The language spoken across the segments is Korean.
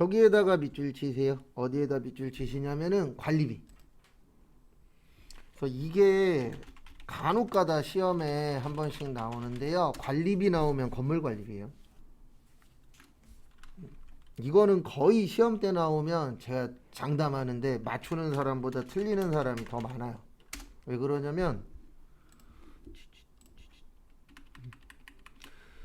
저기에다가 밑줄 치세요. 어디에다 밑줄 치시냐면은 관리비. 그래서 이게 간혹가다 시험에 한 번씩 나오는데요. 관리비 나오면 건물 관리비예요. 이거는 거의 시험 때 나오면 제가 장담하는데 맞추는 사람보다 틀리는 사람이 더 많아요. 왜 그러냐면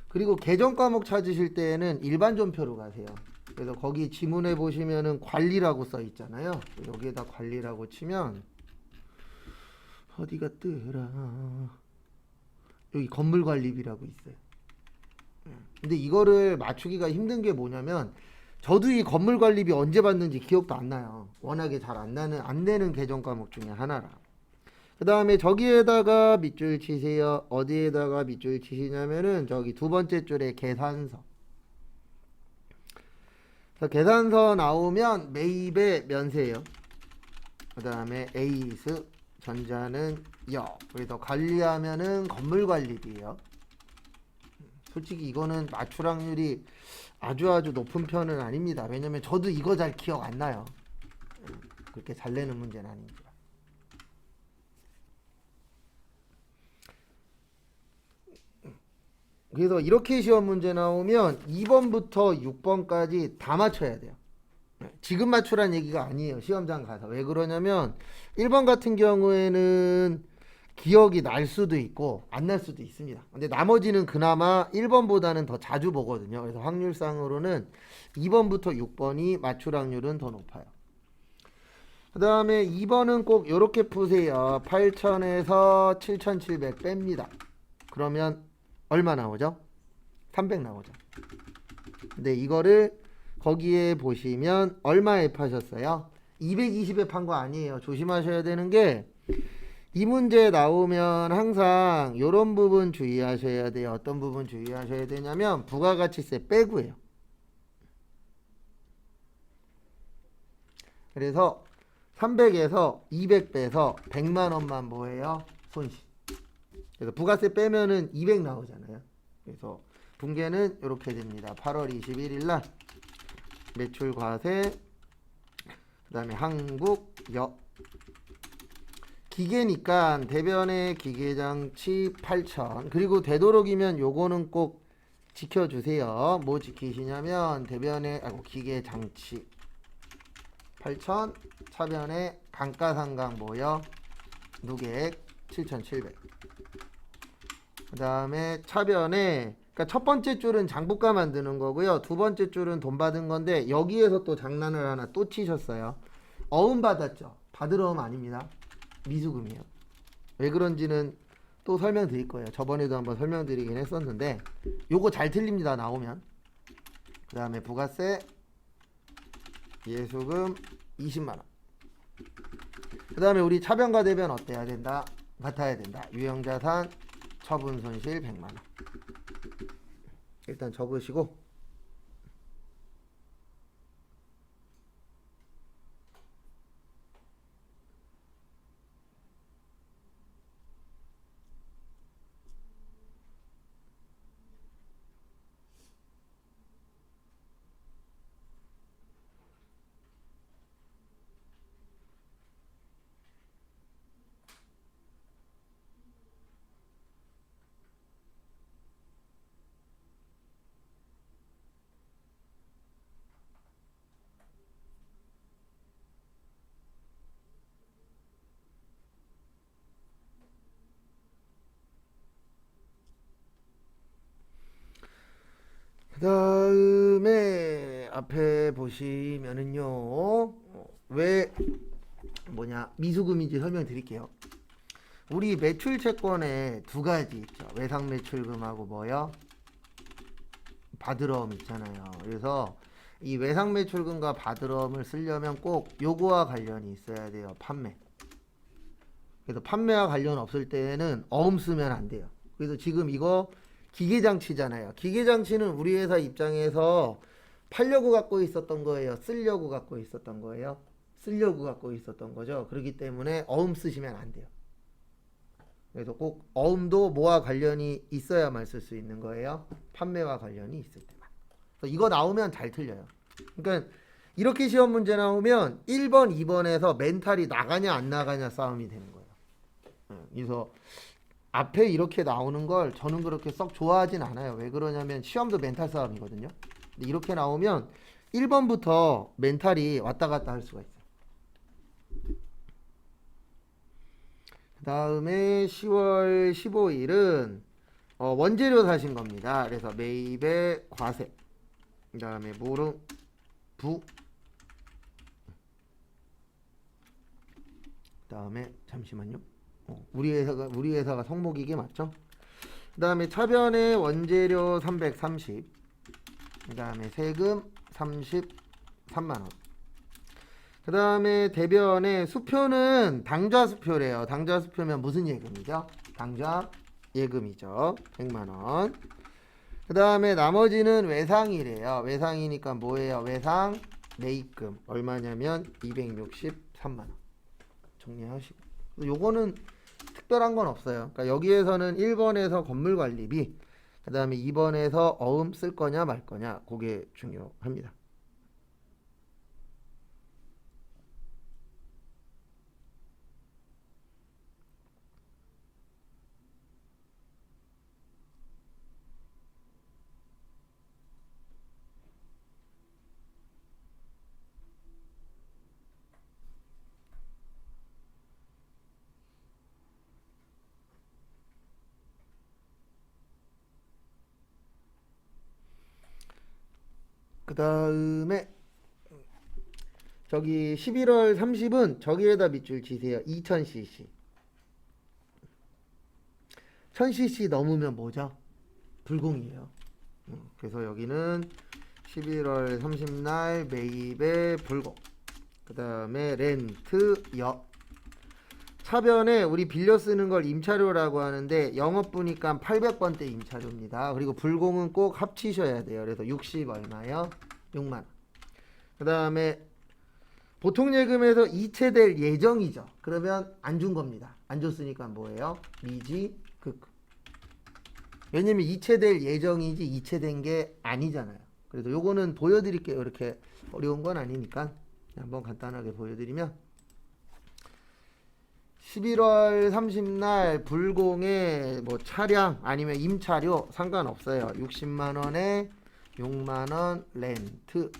그리고 개정 과목 찾으실 때에는 일반 전표로 가세요. 그래서 거기 지문에 보시면은 관리라고 써 있잖아요. 여기에다 관리라고 치면 어디가 뜨라. 여기 건물 관리비라고 있어요. 근데 이거를 맞추기가 힘든 게 뭐냐면 저도 이 건물 관리비 언제 받는지 기억도 안 나요. 워낙에 잘 안 되는 개정 과목 중에 하나라. 그 다음에 저기에다가 밑줄 치세요. 어디에다가 밑줄 치시냐면은 저기 두 번째 줄에 계산서. 그래서 계산서 나오면 매입의 면세예요. 그 다음에 에이스 전자는 여. 그래서 관리하면은 건물 관리비예요. 솔직히 이거는 맞출 확률이 아주 높은 편은 아닙니다. 왜냐면 저도 이거 잘 기억 안 나요. 그렇게 잘 내는 문제는 아니니까. 그래서 이렇게 시험 문제 나오면 2번부터 6번까지 다 맞춰야 돼요. 지금 맞추란 얘기가 아니에요. 시험장 가서. 왜 그러냐면 1번 같은 경우에는 기억이 날 수도 있고 안 날 수도 있습니다. 근데 나머지는 그나마 1번보다는 더 자주 보거든요. 그래서 확률상으로는 2번부터 6번이 맞출 확률은 더 높아요. 그 다음에 2번은 꼭 이렇게 푸세요. 8000에서 7700 뺍니다. 그러면 얼마 나오죠? 300 나오죠. 근데 이거를 거기에 보시면 얼마에 파셨어요? 220에 판 거 아니에요. 조심하셔야 되는 게 이 문제 나오면 항상 이런 부분 주의하셔야 돼요. 어떤 부분 주의하셔야 되냐면 부가가치세 빼고예요. 그래서 300에서 200 빼서 100만 원만 뭐예요? 손실. 그래서 부가세 빼면은 200 나오잖아요. 그래서 분계는 이렇게 됩니다. 8월 21일 날 매출 과세, 그 다음에 한국여 기계니까 대변의 기계장치 8,000. 그리고 되도록이면 요거는 꼭 지켜주세요. 뭐 지키시냐면 대변의 기계장치 8,000, 차변의 감가상각 뭐요? 누객 7,700. 그 다음에 차변에 그러니까 첫 번째 줄은 장부가 만드는 거고요. 두 번째 줄은 돈 받은 건데 여기에서 또 장난을 하나 또 치셨어요. 어음 받았죠. 받으러 음 아닙니다. 미수금이에요. 왜 그런지는 또 설명드릴 거예요. 저번에도 한번 설명드리긴 했었는데 요거 잘 틀립니다. 나오면. 그 다음에 부가세 예수금 20만원. 그 다음에 우리 차변과 대변 어때야 된다? 같아야 된다. 유형자산 처분손실 100만원. 일단 적으시고 그 다음에 앞에 보시면은요 왜 미수금인지 설명드릴게요. 우리 매출 채권에 두 가지 있죠. 외상 매출금하고 뭐요? 바드럼 있잖아요. 그래서 이 외상 매출금과 바드럼을 쓰려면 꼭 요거와 관련이 있어야 돼요. 판매. 그래서 판매와 관련 없을 때는 어음 쓰면 안 돼요. 그래서 지금 이거 기계장치잖아요. 기계장치는 우리 회사 입장에서 팔려고 갖고 있었던 거예요. 쓰려고 갖고 있었던 거예요. 쓰려고 갖고 있었던 거죠. 그렇기 때문에 어음 쓰시면 안 돼요. 그래서 꼭 어음도 뭐와 관련이 있어야만 쓸 수 있는 거예요. 판매와 관련이 있을 때만. 그래서 이거 나오면 잘 틀려요. 그러니까 이렇게 시험 문제 나오면 1번, 2번에서 멘탈이 나가냐 안 나가냐 싸움이 되는 거예요. 그래서 앞에 이렇게 나오는 걸 저는 그렇게 썩 좋아하진 않아요. 왜 그러냐면 시험도 멘탈 싸움이거든요. 근데 이렇게 나오면 1번부터 멘탈이 왔다 갔다 할 수가 있어요. 그 다음에 10월 15일은 원재료 사신 겁니다. 그래서 매입의 과세, 그 다음에 무릉, 부, 그 다음에 잠시만요. 우리 회사가 성목이게 맞죠? 그 다음에 차변의 원재료 330, 그 다음에 세금 33만원. 그 다음에 대변의 수표는 당좌 수표래요. 당좌 수표면 무슨 예금이죠? 당좌 예금이죠. 100만원. 그 다음에 나머지는 외상이래요. 외상이니까 뭐예요? 외상 매입금 얼마냐면 263만원. 정리하시고, 요거는 특별한 건 없어요. 그러니까 여기에서는 1번에서 건물관리비, 그 다음에 2번에서 어음 쓸 거냐 말 거냐, 그게 중요합니다. 그 다음에 저기 11월 30은 저기에다 밑줄 치세요. 2000cc. 1000cc 넘으면 뭐죠? 불공이에요. 그래서 여기는 11월 30날 매입의 불공. 그 다음에 렌트 여. 차변에 우리 빌려 쓰는 걸 임차료라고 하는데 영업부니까 800번대 임차료입니다. 그리고 불공은 꼭 합치셔야 돼요. 그래서 60 얼마요? 6만원. 그 다음에 보통 예금에서 이체될 예정이죠. 그러면 안 준 겁니다. 안 줬으니까 뭐예요? 미지 극. 왜냐면 이체될 예정이지 이체된 게 아니잖아요. 그래도 요거는 보여드릴게요. 이렇게 어려운 건 아니니까 한번 간단하게 보여드리면 11월 30날 불공에 뭐 차량 아니면 임차료 상관없어요. 60만원에 6만원 렌트.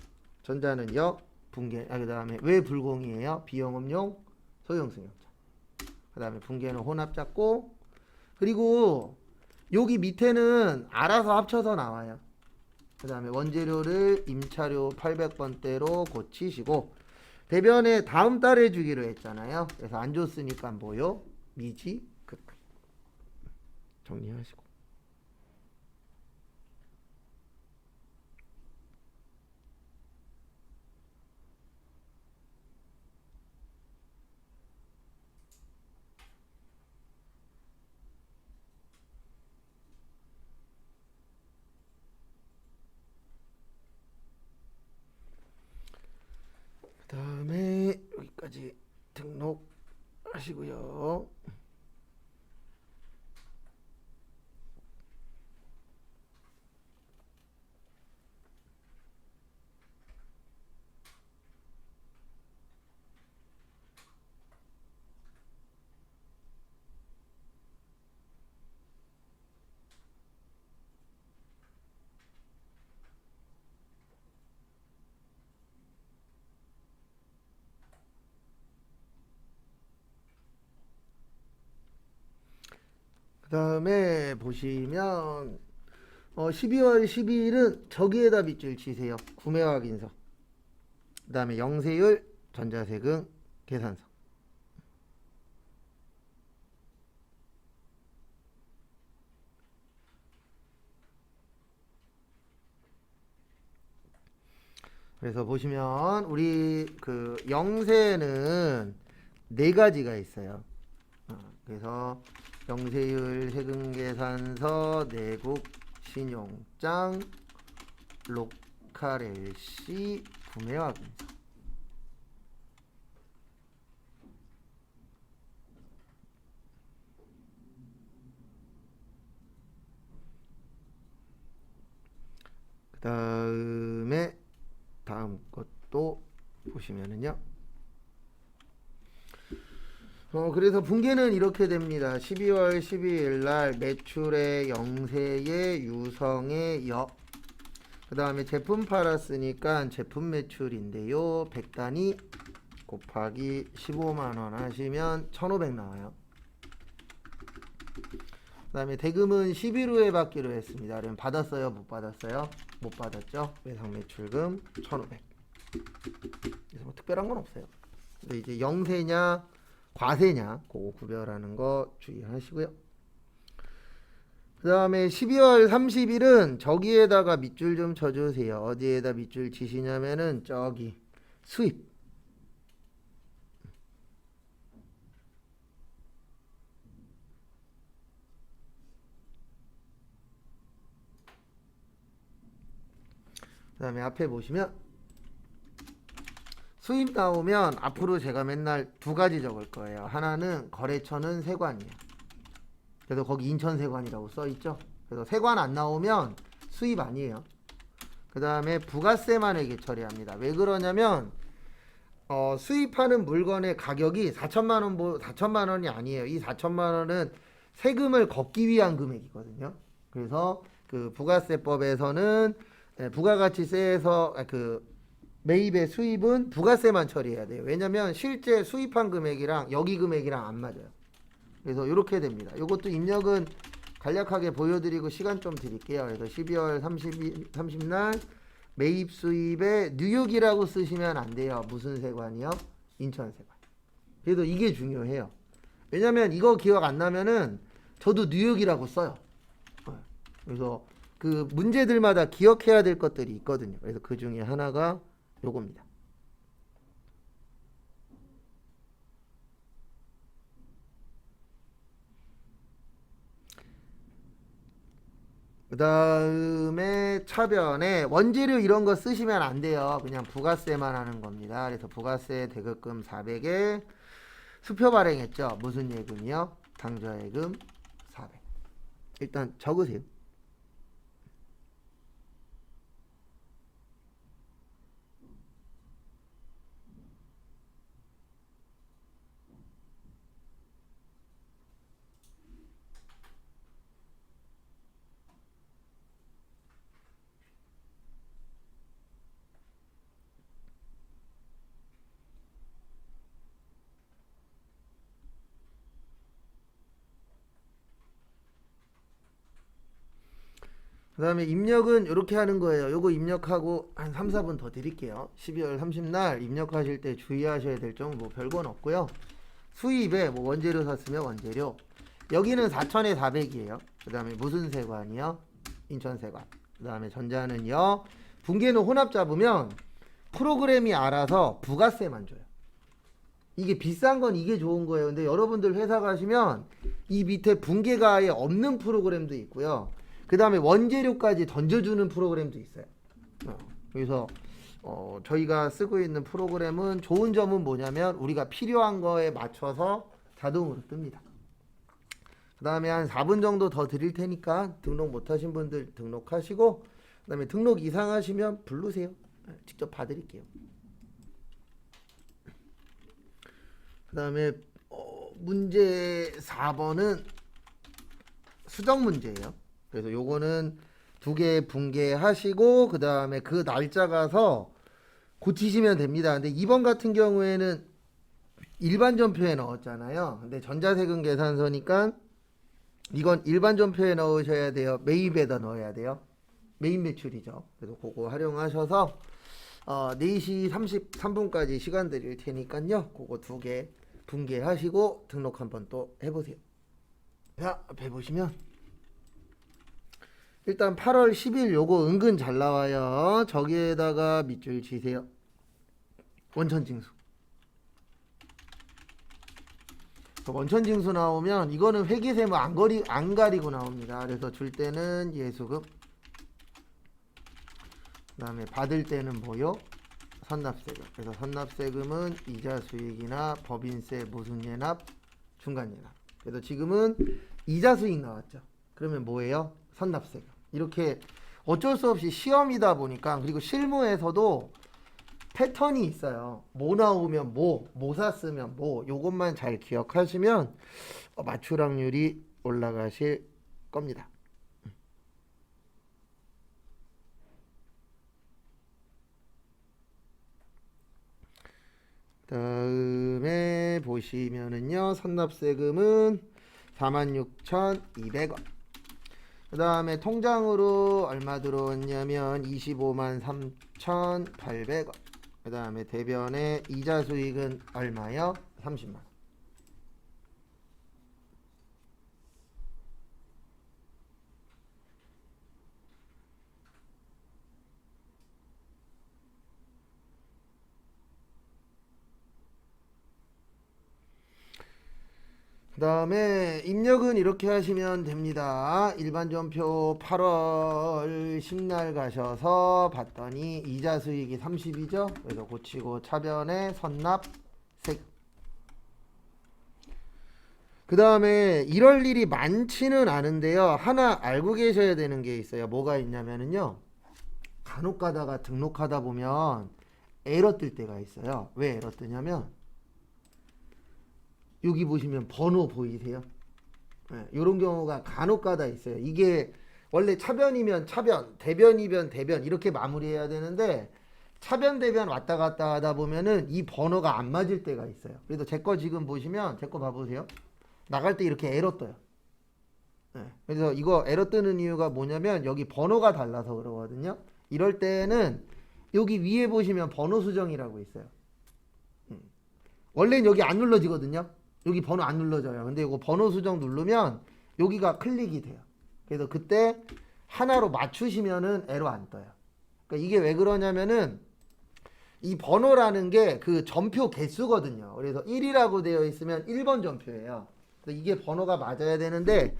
전자는 역 분계. 그 다음에 왜 불공이에요? 비영업용 소형승용차. 그 다음에 분계는 혼합 잡고, 그리고 여기 밑에는 알아서 합쳐서 나와요. 그 다음에 원재료를 임차료 800번대로 고치시고, 대변에 다음 달에 주기로 했잖아요. 그래서 안 줬으니까 뭐요? 미지 극. 정리하시고. 그 다음에 여기까지 등록하시고요. 그 다음에 보시면 12월 12일은 저기에다 밑줄 치세요. 구매 확인서. 그 다음에 영세율, 전자세금, 계산서. 그래서 보시면 우리 그 영세는 네 가지가 있어요. 그래서 영세율, 세금계산서, 내국 신용장, 로컬 LC, 구매 확인서. 그 다음에 다음 것도 보시면은요. 그래서 분계는 이렇게 됩니다. 12월 12일 날 매출의 영세의 유성의 역. 그 다음에 제품 팔았으니까 제품 매출인데요. 100단위 곱하기 15만원 하시면 1500 나와요. 그 다음에 대금은 10일 후에 받기로 했습니다. 그럼 받았어요? 못 받았어요? 못 받았죠? 외상 매출금 1500. 그래서 뭐 특별한 건 없어요. 근데 이제 영세냐 과세냐 그거 구별하는 거 주의하시고요. 그 다음에 12월 30일은 저기에다가 밑줄 좀 쳐주세요. 어디에다 밑줄 치시냐면은 저기 수입. 그 다음에 앞에 보시면 수입 나오면 앞으로 제가 맨날 두 가지 적을 거예요. 하나는 거래처는 세관이에요. 그래서 거기 인천세관이라고 써있죠. 그래서 세관 안 나오면 수입 아니에요. 그 다음에 부가세만 회계 처리합니다. 왜 그러냐면 수입하는 물건의 가격이 4천만 원이 아니에요. 이 4천만 원은 세금을 걷기 위한 금액이거든요. 그래서 그 부가세법에서는 부가가치세에서 매입의 수입은 부가세만 처리해야 돼요. 왜냐면 실제 수입한 금액이랑 여기 금액이랑 안 맞아요. 그래서 이렇게 됩니다. 이것도 입력은 간략하게 보여드리고 시간 좀 드릴게요. 그래서 12월 30날 매입 수입에 뉴욕이라고 쓰시면 안 돼요. 무슨 세관이요? 인천세관. 그래도 이게 중요해요. 왜냐면 이거 기억 안 나면은 저도 뉴욕이라고 써요. 그래서 그 문제들마다 기억해야 될 것들이 있거든요. 그래서 그 중에 하나가 요겁니다. 그 다음에 차변에 원재료 이런 거 쓰시면 안 돼요. 그냥 부가세만 하는 겁니다. 그래서 부가세 대급금 400에 수표 발행했죠. 무슨 예금이요? 당좌예금 400. 일단 적으세요. 그 다음에 입력은 이렇게 하는 거예요. 요거 입력하고 한 3, 4분 더 드릴게요. 12월 30날 입력하실 때 주의하셔야 될 점 뭐 별건 없고요. 수입에 뭐 원재료 샀으면 원재료. 여기는 4천에 400이에요. 그 다음에 무슨 세관이요? 인천세관. 그 다음에 전자는요. 분계는 혼합 잡으면 프로그램이 알아서 부가세만 줘요. 이게 비싼 건 이게 좋은 거예요. 근데 여러분들 회사 가시면 이 밑에 분계가 아예 없는 프로그램도 있고요. 그 다음에 원재료까지 던져주는 프로그램도 있어요. 그래서 저희가 쓰고 있는 프로그램은 좋은 점은 뭐냐면 우리가 필요한 거에 맞춰서 자동으로 뜹니다. 그 다음에 한 4분 정도 더 드릴 테니까 등록 못하신 분들 등록하시고 그 다음에 등록 이상하시면 부르세요. 직접 봐드릴게요. 그 다음에 문제 4번은 수정 문제예요. 그래서 요거는 두 개 분개하시고 그 다음에 그 날짜 가서 고치시면 됩니다. 근데 2번 같은 경우에는 일반 전표에 넣었잖아요. 근데 전자세금 계산서니까 이건 일반 전표에 넣으셔야 돼요. 매입에다 넣어야 돼요. 매입 매출이죠. 그래서 그거 활용하셔서 4시 33분까지 시간 드릴 테니까요. 그거 두 개 분개하시고 등록 한번 또 해보세요. 자, 앞에 보시면 일단 8월 10일 요거 은근 잘 나와요. 저기에다가 밑줄 치세요. 원천징수. 원천징수 나오면 이거는 회계세무 안 가리고 나옵니다. 그래서 줄 때는 예수급. 그 다음에 받을 때는 뭐요? 선납세금. 그래서 선납세금은 이자 수익이나 법인세 무슨 예납, 중간 예납. 그래서 지금은 이자 수익 나왔죠. 그러면 뭐예요? 선납세금. 이렇게 어쩔 수 없이 시험이다 보니까 그리고 실무에서도 패턴이 있어요. 뭐 나오면 뭐 샀으면 요것만 잘 기억하시면 맞출 확률이 올라가실 겁니다. 다음에 보시면은요, 선납세금은 46,200원. 그 다음에 통장으로 얼마 들어왔냐면 25만 3,800원. 그 다음에 대변의 이자 수익은 얼마요? 30만 원. 그 다음에 입력은 이렇게 하시면 됩니다. 일반전표 8월 10날 가셔서 봤더니 이자 수익이 30이죠. 그래서 고치고 차변에 선납세. 그 다음에 이럴 일이 많지는 않은데요. 하나 알고 계셔야 되는 게 있어요. 뭐가 있냐면요. 간혹 가다가 등록하다 보면 에러 뜰 때가 있어요. 왜 에러 뜨냐면 여기 보시면 번호 보이세요? 네, 이런 경우가 간혹 가다 있어요. 이게 원래 차변이면 차변, 대변이면 대변 이렇게 마무리해야 되는데 차변 대변 왔다 갔다 하다 보면은 이 번호가 안 맞을 때가 있어요. 그래서 제 거 지금 보시면 제 거 봐보세요. 나갈 때 이렇게 에러 떠요. 네, 그래서 이거 에러 뜨는 이유가 뭐냐면 여기 번호가 달라서 그러거든요. 이럴 때는 여기 위에 보시면 번호 수정이라고 있어요. 원래는 여기 안 눌러지거든요. 여기 번호 안 눌러져요. 근데 이거 번호 수정 누르면 여기가 클릭이 돼요. 그래서 그때 하나로 맞추시면은 에러 안 떠요. 그러니까 이게 왜 그러냐면은 이 번호라는 게 그 전표 개수거든요. 그래서 1이라고 되어 있으면 1번 전표예요. 그래서 이게 번호가 맞아야 되는데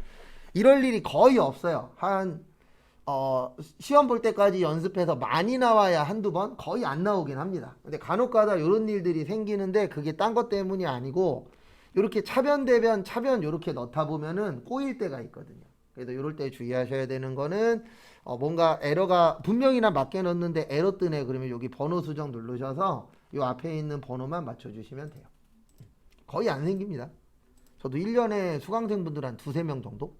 이럴 일이 거의 없어요. 시험 볼 때까지 연습해서 많이 나와야 한두 번? 거의 안 나오긴 합니다. 근데 간혹 가다 이런 일들이 생기는데 그게 딴 것 때문이 아니고 이렇게 차변 대변 차변 이렇게 넣다 보면은 꼬일 때가 있거든요. 그래서 이럴 때 주의하셔야 되는 거는 뭔가 에러가 분명히나 맞게 넣었는데 에러 뜨네 그러면 여기 번호 수정 누르셔서 이 앞에 있는 번호만 맞춰주시면 돼요. 거의 안 생깁니다. 저도 1년에 수강생분들 한 두세 명 정도.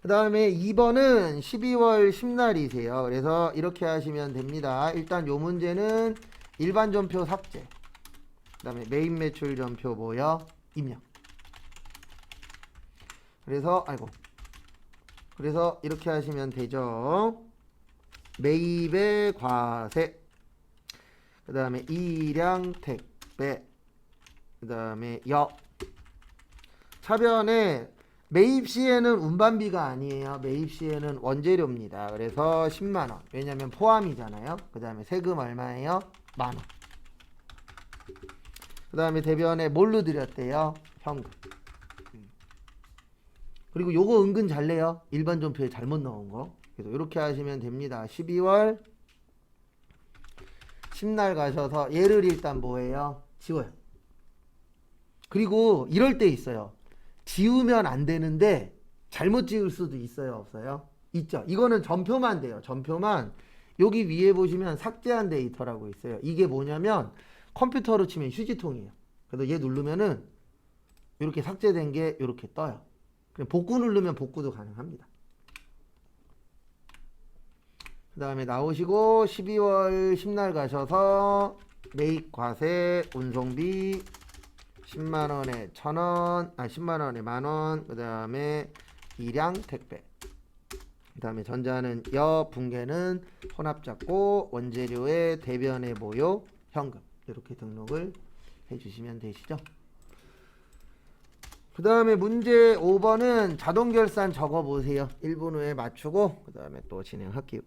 그 다음에 2번은 12월 10날이세요. 그래서 이렇게 하시면 됩니다. 일단 요 문제는 일반 전표 삭제. 그 다음에 메인 매출 전표 뭐요? 입력. 그래서 이렇게 하시면 되죠. 매입의 과세. 그 다음에 일량 택배. 그 다음에 차변에 매입 시에는 운반비가 아니에요. 매입 시에는 원재료입니다. 그래서 10만원. 왜냐면 포함이잖아요. 그 다음에 세금 얼마예요? 만원. 그 다음에 대변에 뭘로 드렸대요? 현금. 그리고 요거 은근 잘 내요. 일반 전표에 잘못 넣은 거. 그래서 이렇게 하시면 됩니다. 12월 10날 가셔서 얘를 일단 뭐예요? 지워요. 그리고 이럴 때 있어요. 지우면 안 되는데 잘못 지울 수도 있어요, 없어요? 있죠. 이거는 전표만 돼요. 전표만 여기 위에 보시면 삭제한 데이터라고 있어요. 이게 뭐냐면 컴퓨터로 치면 휴지통이에요. 그래서 얘 누르면은 이렇게 삭제된 게 이렇게 떠요. 그냥 복구 누르면 복구도 가능합니다. 그 다음에 나오시고 12월 10날 가셔서 매입 과세 운송비 10만원에 1,000원, 10만원에 만원, 그 다음에 일량 택배. 그 다음에 전자는 붕괴는 혼합작고, 원재료의 대변의 모요, 현금. 이렇게 등록을 해주시면 되시죠. 그 다음에 문제 5번은 자동결산 적어보세요. 1분 후에 맞추고 그 다음에 또 진행할게요.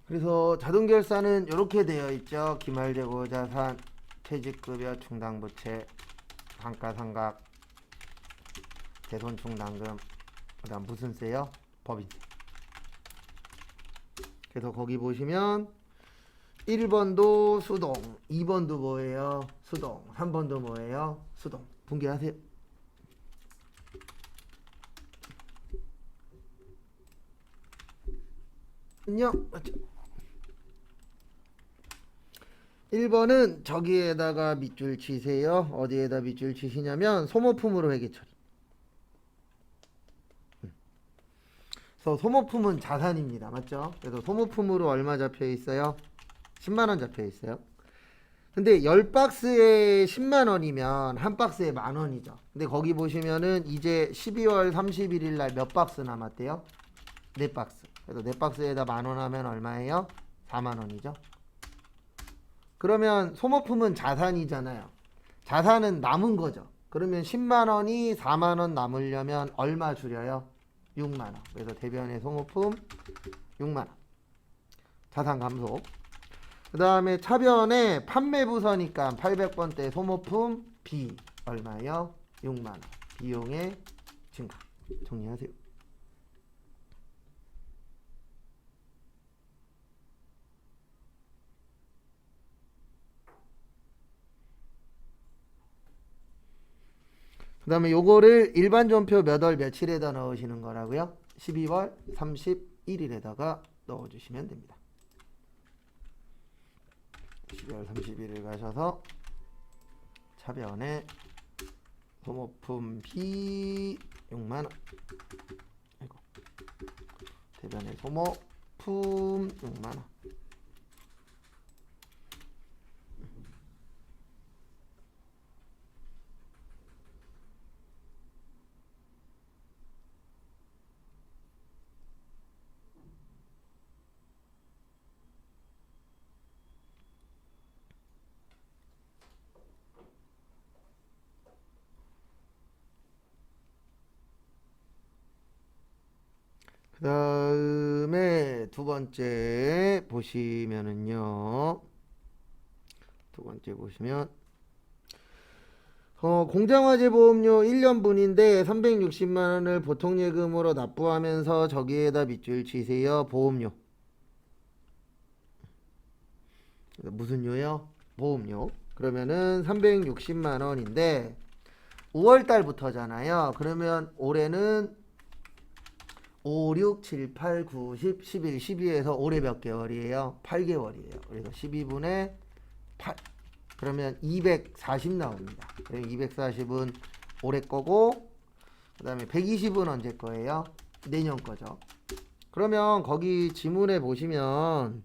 그래서 자동결산은 이렇게 되어 있죠. 기말재고자산, 퇴직급여, 충당부채, 감가상각, 대손충당금, 그 다음 무슨 세요? 법인세. 그래서 거기 보시면 1번도 수동, 2번도 뭐예요? 수동, 3번도 뭐예요? 수동. 분개하세요. 안녕. 맞죠? 1번은 저기에다가 밑줄 치세요. 어디에다 밑줄 치시냐면 소모품으로 회계 처리. 그래서 소모품은 자산입니다. 맞죠? 그래서 소모품으로 얼마 잡혀 있어요? 10만 원 잡혀 있어요. 근데 10박스에 10만 원이면 한 박스에 만 원이죠. 근데 거기 보시면은 이제 12월 31일 날 몇 박스 남았대요? 4박스. 그래서 4박스에다 만 원 하면 얼마예요? 4만 원이죠. 그러면 소모품은 자산이잖아요. 자산은 남은 거죠. 그러면 10만 원이 4만 원 남으려면 얼마 줄여요? 6만 원. 그래서 대변의 소모품 6만 원. 자산 감소. 그 다음에 차변에 판매부서니까 800번대 소모품 B 얼마요? 6만 원. 비용의 증가. 정리하세요. 그 다음에 요거를 일반 존표 몇 월 며칠에다 넣으시는 거라고요? 12월 31일에다가 넣어주시면 됩니다. 12월 31일 가셔서 차변에 소모품 B 6만원, 아이고, 대변에 소모품 6만원. 그 다음에 두 번째 보시면은요. 두 번째 보시면 공장화재 보험료 1년분인데 360만원을 보통예금으로 납부하면서 저기에다 밑줄 치세요. 보험료. 무슨 요요? 보험료. 그러면은 360만원인데 5월달부터잖아요. 그러면 올해는 5, 6, 7, 8, 9, 10, 11, 12에서 올해 몇 개월이에요? 8개월이에요. 그래서 12분의 8. 그러면 240 나옵니다. 240은 올해 거고, 그 다음에 120은 언제 거예요? 내년 거죠. 그러면 거기 지문에 보시면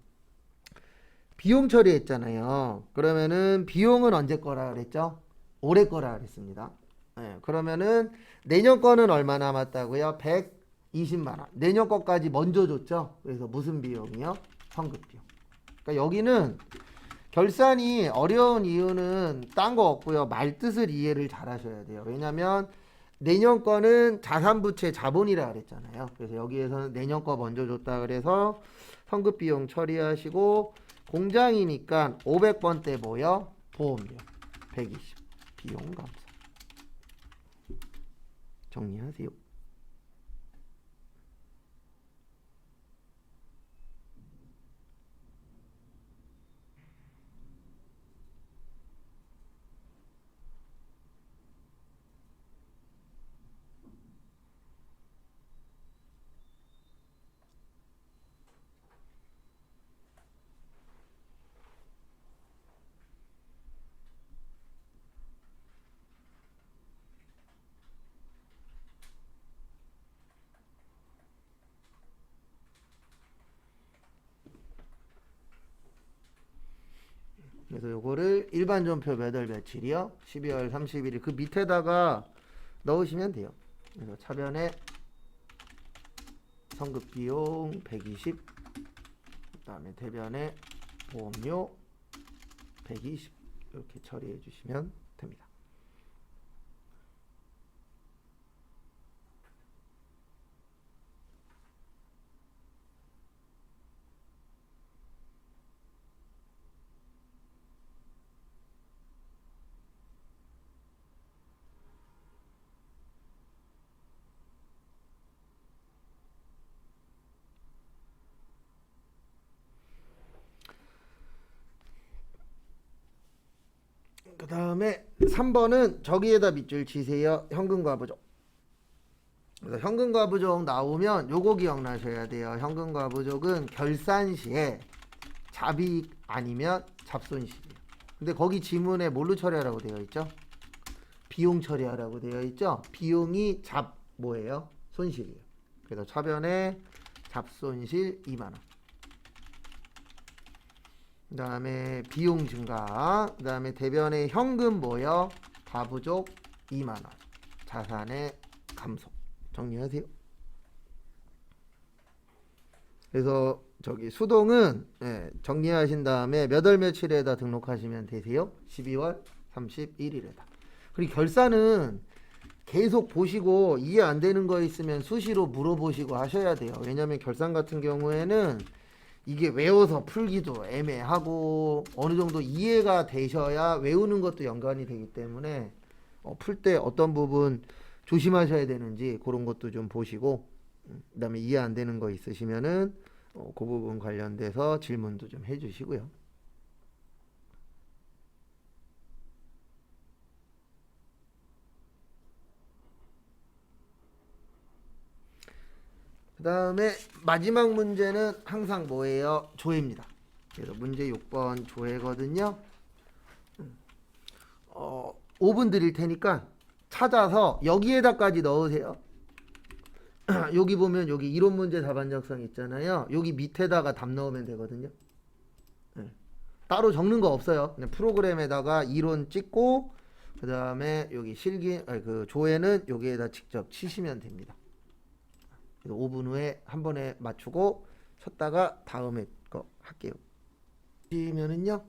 비용 처리했잖아요. 그러면은 비용은 언제 거라 그랬죠? 올해 거라 그랬습니다. 네, 그러면은 내년 거는 얼마 남았다고요? 120만 원. 내년 거까지 먼저 줬죠. 그래서 무슨 비용이요? 환급 비용. 그러니까 여기는 결산이 어려운 이유는 딴 거 없고요. 말뜻을 이해를 잘 하셔야 돼요. 왜냐면 내년 거는 자산부채 자본이라 그랬잖아요. 그래서 여기에서는 내년 거 먼저 줬다 그래서 환급 비용 처리하시고, 공장이니까 500번대 뭐요? 보험료 120. 비용 감사. 정리하세요. 그래서 요거를 일반 존표 몇 월 며칠이요? 12월 31일 그 밑에다가 넣으시면 돼요. 그래서 차변에 성급 비용 120, 그 다음에 대변에 보험료 120 이렇게 처리해 주시면 됩니다. 그 다음에 3번은 저기에다 밑줄 치세요. 현금과 부족. 그래서 현금과 부족 나오면 요거 기억나셔야 돼요. 현금과 부족은 결산 시에 잡이익 아니면 잡손실이에요. 근데 거기 지문에 뭘로 처리하라고 되어 있죠? 비용 처리하라고 되어 있죠? 비용이 잡 뭐예요? 손실이에요. 그래서 차변에 잡손실 2만원. 그 다음에 비용 증가. 그 다음에 대변에 현금 뭐요? 가부족 2만원. 자산의 감소. 정리하세요. 그래서 저기 수동은 정리하신 다음에 몇 월 며칠에다 등록하시면 되세요. 12월 31일에다. 그리고 결산은 계속 보시고 이해 안 되는 거 있으면 수시로 물어보시고 하셔야 돼요. 왜냐하면 결산 같은 경우에는 이게 외워서 풀기도 애매하고 어느 정도 이해가 되셔야 외우는 것도 연관이 되기 때문에 풀 때 어떤 부분 조심하셔야 되는지 그런 것도 좀 보시고 그 다음에 이해 안 되는 거 있으시면은 그 부분 관련돼서 질문도 좀 해주시고요. 그 다음에 마지막 문제는 항상 뭐예요? 조회입니다. 그래서 문제 6번 조회거든요. 5분 드릴 테니까 찾아서 여기에다까지 넣으세요. 여기 보면 여기 이론 문제 답안 작성 있잖아요. 여기 밑에다가 답 넣으면 되거든요. 따로 적는 거 없어요. 그냥 프로그램에다가 이론 찍고 그 다음에 여기 그 조회는 여기에다 직접 치시면 됩니다. 5분 후에 한 번에 맞추고 쳤다가 다음에 거 할게요. 보시면은요.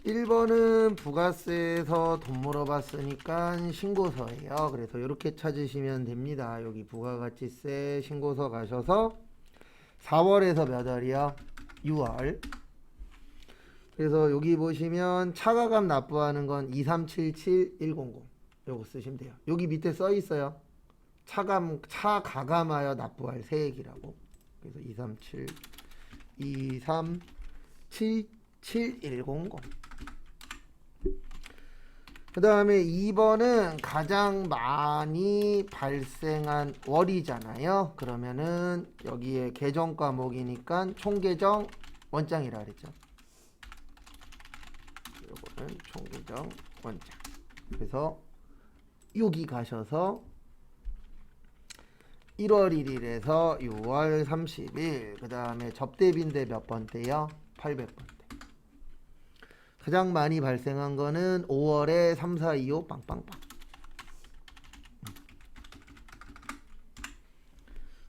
1번은 부가세에서 돈 물어봤으니까 신고서예요. 그래서 이렇게 찾으시면 됩니다. 여기 부가가치세 신고서 가셔서 4월에서 몇 월이요? 6월. 그래서 여기 보시면 차가감 납부하는 건 2377100 요거 쓰시면 돼요. 여기 밑에 써 있어요. 차가감하여 납부할 세액이라고. 그래서 2377100. 그 다음에 2번은 가장 많이 발생한 월이잖아요. 그러면은 여기에 계정 과목이니까 총계정 원장이라 그랬죠. 요거는 총계정 원장. 그래서 여기 가셔서 1월 1일에서 6월 30일 그 다음에 접대비인데 몇 번대요? 800번대. 가장 많이 발생한 거는 5월에 3, 4, 2, 5 빵빵빵.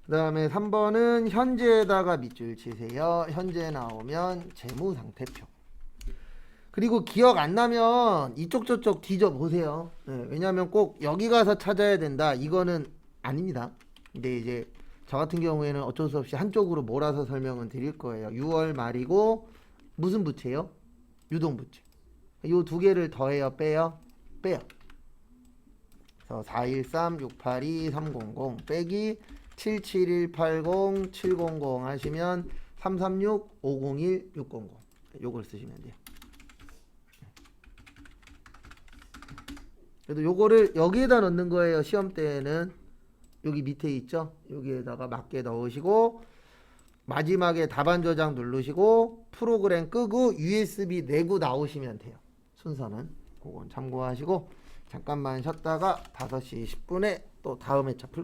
그 다음에 3번은 현재에다가 밑줄 치세요. 현재 나오면 재무상태표. 그리고 기억 안 나면 이쪽 저쪽 뒤져보세요. 왜냐하면 꼭 여기 가서 찾아야 된다. 이거는 아닙니다. 근데 이제 저 같은 경우에는 어쩔 수 없이 한쪽으로 몰아서 설명은 드릴 거예요. 6월 말이고 무슨 부채요? 유동부채. 요 두 개를 더해요? 빼요? 빼요. 그래서 413, 682, 300 빼기 77180, 700 하시면 336, 501, 600 요걸 쓰시면 돼요. 그래도 요거를 여기에다 넣는 거예요. 시험 때에는 여기 밑에 있죠? 여기에다가 맞게 넣으시고 마지막에 답안 저장 누르시고 프로그램 끄고 USB 내고 나오시면 돼요. 순서는 그건 참고하시고 잠깐만 쉬었다가 5시 10분에 또 다음 회차 풀